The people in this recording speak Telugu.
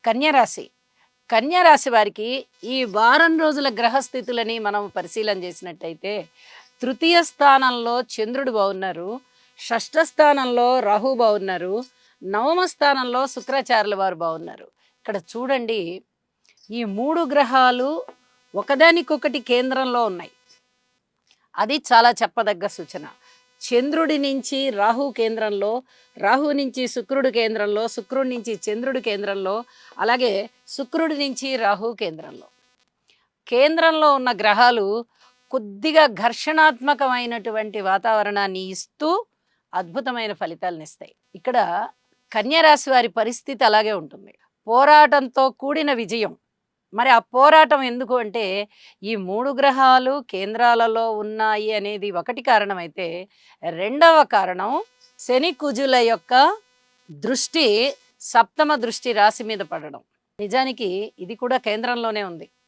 కన్యరాశి. కన్యరాశి వారికి ఈ వారం రోజుల గ్రహస్థితులని మనం పరిశీలన చేసినట్టయితే తృతీయ స్థానంలో చంద్రుడు బాగున్నారు, షష్ఠ స్థానంలో రాహు బాగున్నారు, నవమ స్థానంలో శుక్రాచార్యుల వారు బాగున్నారు. ఇక్కడ చూడండి, ఈ మూడు గ్రహాలు ఒకదానికొకటి కేంద్రంలో ఉన్నాయి. అది చాలా చెప్పదగ్గ సూచన. చంద్రుడి నుంచి రాహు కేంద్రంలో, రాహు నుంచి శుక్రుడు కేంద్రంలో, శుక్రుడి నుంచి చంద్రుడు కేంద్రంలో, అలాగే శుక్రుడి నుంచి రాహు కేంద్రంలో. కేంద్రంలో ఉన్న గ్రహాలు కొద్దిగా ఘర్షణాత్మకమైనటువంటి వాతావరణాన్ని ఇస్తూ అద్భుతమైన ఫలితాలనిస్తాయి. ఇక్కడ కన్యా రాశి వారి పరిస్థితి అలాగే ఉంటుంది. పోరాటంతో కూడిన విజయం. మరి ఆ పోరాటం ఎందుకు అంటే, ఈ 3 గ్రహాలు కేంద్రాలలో ఉన్నాయి అనేది ఒకటి కారణమైతే, రెండవ కారణం శని, కుజుల యొక్క దృష్టి, సప్తమ దృష్టి రాశి మీద పడడం. నిజానికి ఇది కూడా కేంద్రంలోనే ఉంది.